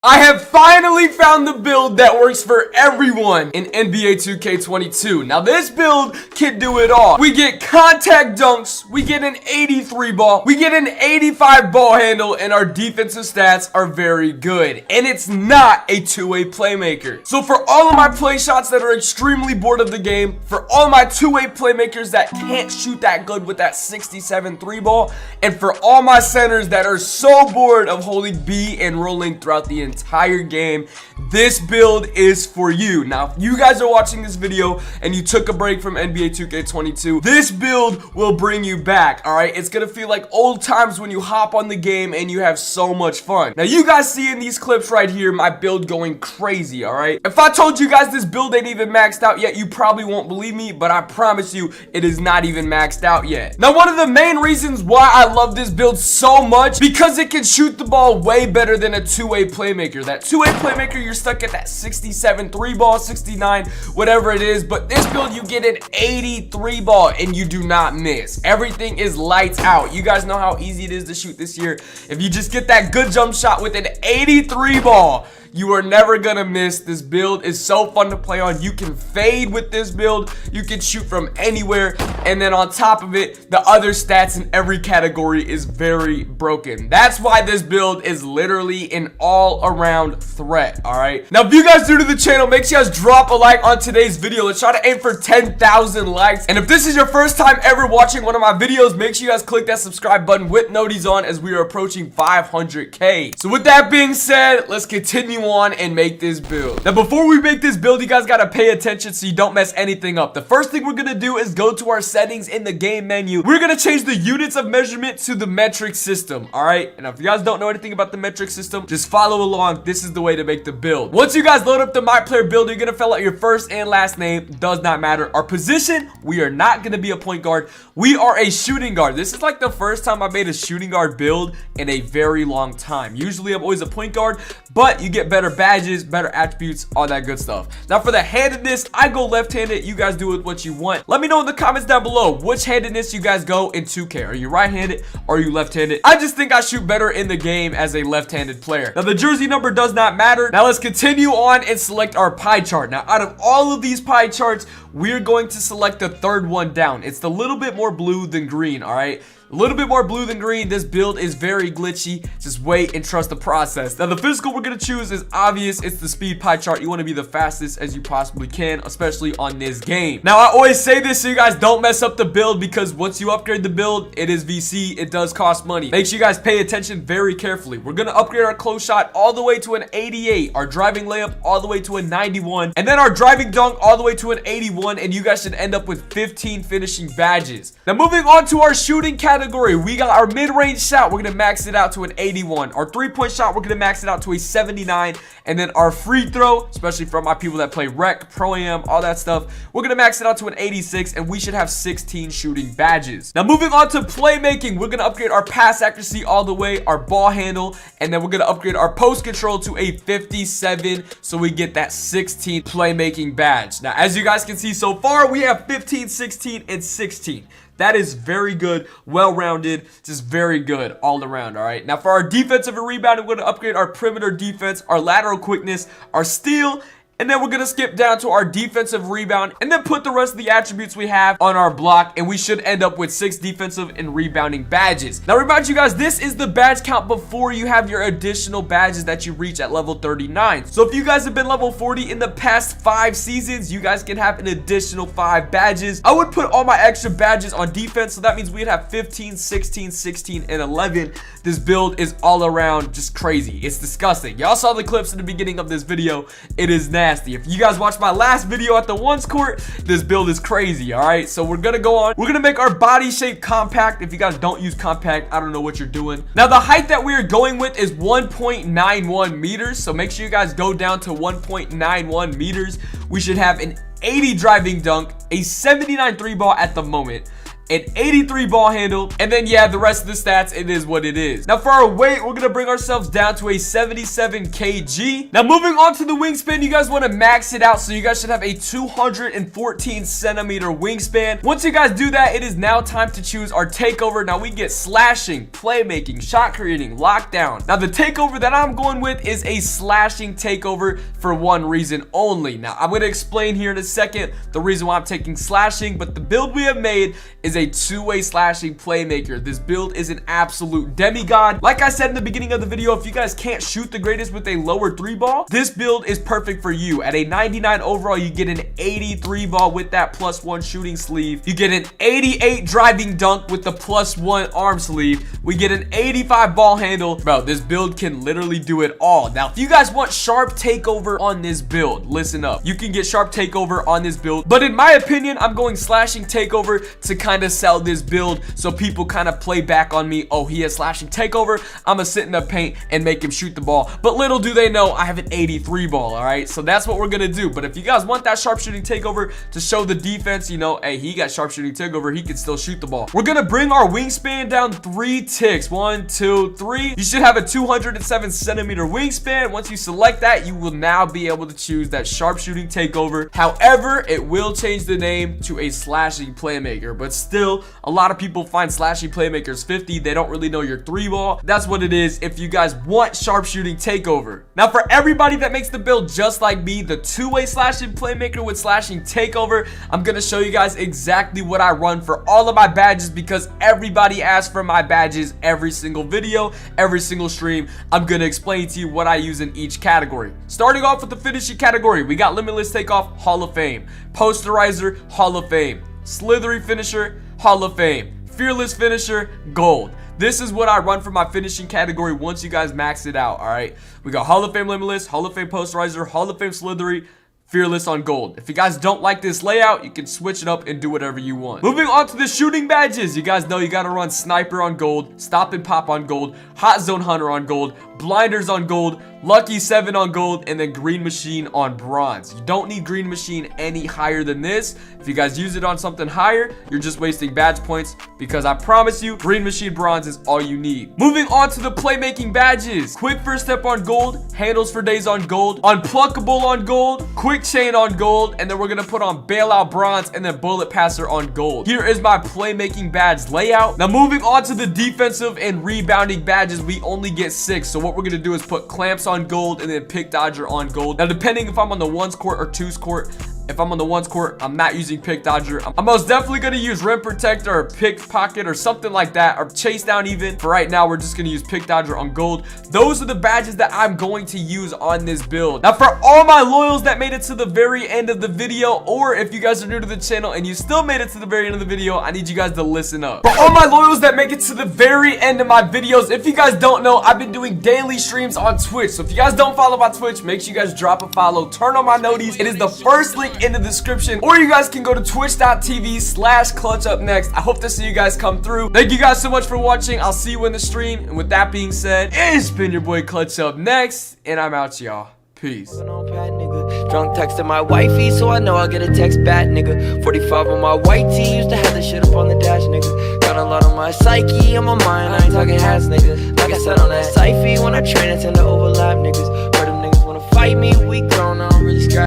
I have finally found the build that works for everyone in NBA 2K22. Now this build can do it all. We get contact dunks, we get an 83 ball, we get an 85 ball handle, and our defensive stats are very good. And it's not a two-way playmaker. So for all of my play shots that are extremely bored of the game, for all my two-way playmakers that can't shoot that good with that 67 three ball, and for all my centers that are so bored of holding B and rolling throughout the entire game, this build is for you. Now, if you guys are watching this video and you took a break from NBA 2K22, this build will bring you back, all right? It's gonna feel like old times when you hop on the game and you have so much fun. Now, you guys see in these clips right here my build going crazy, all right? If I told you guys this build ain't even maxed out yet, you probably won't believe me, but I promise you it is not even maxed out yet. Now, one of the main reasons why I love this build so much, because it can shoot the ball way better than a two-way playmaker. That two-way playmaker, you're stuck at that 67 three ball, 69, whatever it is. But this build, you get an 83 ball and you do not miss. Everything is lights out. You guys know how easy it is to shoot this year. If you just get that good jump shot with an 83 ball, you are never gonna miss. This build is so fun to play on. You can fade with this build. You can shoot from anywhere. And then on top of it, the other stats in every category is very broken. That's why this build is literally an all-around threat, all right? Now, if you guys are new to the channel, make sure you guys drop a like on today's video. Let's try to aim for 10,000 likes. And if this is your first time ever watching one of my videos, make sure you guys click that subscribe button with noties on as we are approaching 500K. So with that being said, let's continue on and make this build. Now, before we make this build, you guys got to pay attention so you don't mess anything up. The first thing we're going to do is go to our settings in the game menu. We're going to change the units of measurement to the metric system, all right? And if you guys don't know anything about the metric system, just follow along. This is the way to make the build. Once you guys load up the My Player builder, you're going to fill out your first and last name. Does not matter. Our position, we are not going to be a point guard. We are a shooting guard. This is like the first time I made a shooting guard build in a very long time. Usually I'm always a point guard, but you get better badges, better attributes, all that good stuff. Now for the handedness, I go left-handed. You guys do with what you want. Let me know in the comments down below which handedness you guys go in 2K. Are you right-handed or are you left-handed? I just think I shoot better in the game as a left-handed player. Now the jersey number does not matter. Now let's continue on and select our pie chart. Now out of all of these pie charts, we're going to select the third one down. It's a little bit more blue than green, all right? A little bit more blue than green. This build is very glitchy. Just wait and trust the process. Now, the physical we're going to choose is obvious. It's the speed pie chart. You want to be the fastest as you possibly can, especially on this game. Now, I always say this so you guys don't mess up the build, because once you upgrade the build, it is VC. It does cost money. Make sure you guys pay attention very carefully. We're going to upgrade our close shot all the way to an 88, our driving layup all the way to a 91, and then our driving dunk all the way to an 81, and you guys should end up with 15 finishing badges. Now, moving on to our shooting category, we got our mid-range shot. We're gonna max it out to an 81. Our three-point shot, we're gonna max it out to a 79. And then our free throw, especially for my people that play rec, pro-am, all that stuff, we're gonna max it out to an 86, and we should have 16 shooting badges. Now, moving on to playmaking, we're gonna upgrade our pass accuracy all the way, our ball handle, and then we're gonna upgrade our post control to a 57, so we get that 16 playmaking badge. Now, as you guys can see so far, we have 15, 16, and 16. That is very good, well-rounded, just very good all around, all right? Now, for our defensive and rebounding, we're going to upgrade our perimeter defense, our lateral quickness, our steal, and then we're going to skip down to our defensive rebound and then put the rest of the attributes we have on our block, and we should end up with 6 defensive and rebounding badges. Now, remind you guys, this is the badge count before you have your additional badges that you reach at level 39. So if you guys have been level 40 in the past 5 seasons, you guys can have an additional 5 badges. I would put all my extra badges on defense, so that means we'd have 15, 16, 16, and 11. This build is all around just crazy. It's disgusting. Y'all saw the clips in the beginning of this video. It is nasty. If you guys watched my last video at the ones court, this build is crazy, all right? So we're gonna go on. We're gonna make our body shape compact. If you guys don't use compact, I don't know what you're doing. Now, the height that we're going with is 1.91 meters. So make sure you guys go down to 1.91 meters. We should have an 80 driving dunk, a 79 three ball at the moment, an 83 ball handle, and then yeah, the rest of the stats, it is what it is. Now for our weight, we're gonna bring ourselves down to a 77 kg. Now moving on to the wingspan, you guys want to max it out, so you guys should have a 214 centimeter wingspan. Once you guys do that, it is now time to choose our takeover. Now we get slashing, playmaking, shot creating, lockdown. Now the takeover that I'm going with is a slashing takeover for one reason only. Now I'm going to explain here in a second the reason why I'm taking slashing, but the build we have made is a two-way slashing playmaker. This build is an absolute demigod. Like I said in the beginning of the video, if you guys can't shoot the greatest with a lower 3 ball, this build is perfect for you. At a 99 overall, you get an 83 ball with that +1 shooting sleeve. You get an 88 driving dunk with the +1 arm sleeve. We get an 85 ball handle. Bro, this build can literally do it all. Now, if you guys want sharp takeover on this build, listen up. You can get sharp takeover on this build, but in my opinion, I'm going slashing takeover to kind of sell this build so people kind of play back on me. Oh, he has slashing takeover. I'm gonna sit in the paint and make him shoot the ball. But little do they know, I have an 83 ball, all right? So that's what we're gonna do. But if you guys want that sharpshooting takeover to show the defense, you know, hey, he got sharpshooting takeover, he can still shoot the ball. We're gonna bring our wingspan down 3 ticks. 1, 2, 3. You should have a 207 centimeter wingspan. Once you select that, you will now be able to choose that sharpshooting takeover. However, it will change the name to a slashing playmaker, but still, a lot of people find slashing playmakers 50. They don't really know your 3 ball. That's what it is if you guys want sharpshooting takeover. Now, for everybody that makes the build just like me, the two-way slashing playmaker with slashing takeover, I'm gonna show you guys exactly what I run for all of my badges, because everybody asks for my badges every single video, every single stream. I'm gonna explain to you what I use in each category. Starting off with the finishing category, we got limitless takeoff, Hall of Fame. Posterizer, Hall of Fame. Slithery finisher, Hall of Fame. Fearless finisher, gold. This is what I run for my finishing category once you guys max it out, all right? We got Hall of Fame limitless, Hall of Fame posterizer, Hall of Fame slithery, fearless on gold. If you guys don't like this layout, you can switch it up and do whatever you want. Moving on to the shooting badges, you guys know you gotta run sniper on gold, stop and pop on gold, hot zone hunter on gold, blinders on gold, lucky 7 on gold, and then green machine on bronze. You don't need green machine any higher than this. If you guys use it on something higher, you're just wasting badge points, because I promise you, green machine bronze is all you need. Moving on to the playmaking badges, quick first step on gold, handles for days on gold, unpluckable on gold, quick chain on gold, and then we're gonna put on bailout bronze and then bullet passer on gold. Here is my playmaking badge layout. Now moving on to the defensive and rebounding badges, we only get 6. So what we're gonna do is put clamps on gold and then pick dodger on gold. Now depending if I'm on the 1s court or 2s court, if I'm on the 1s court, I'm not using pick dodger. I'm most definitely going to use rim protector or pickpocket or something like that, or chase down even. For right now, we're just going to use pick dodger on gold. Those are the badges that I'm going to use on this build. Now for all my loyals that made it to the very end of the video, or if you guys are new to the channel and you still made it to the very end of the video, I need you guys to listen up. For all my loyals that make it to the very end of my videos, if you guys don't know, I've been doing daily streams on Twitch. So if you guys don't follow my Twitch, make sure you guys drop a follow, turn on my noties. It is the first link in the description, or you guys can go to twitch.tv/ClutchUpNext. I hope to see you guys come through. Thank you guys so much for watching. I'll see you in the stream. And with that being said, it's been your boy ClutchUpNext, and I'm out, y'all. Peace. Drunk texting my wifey, so I know I'll get a text back, nigga. 45 on my white tee, used to have this shit up on the dash, nigga. Got a lot on my psyche, on my mind, I ain't talking hats, nigga. Like I said on that Syfy, when I train, I tend to overlap, niggas. Where them niggas wanna fight me, we grown, I don't really scratch.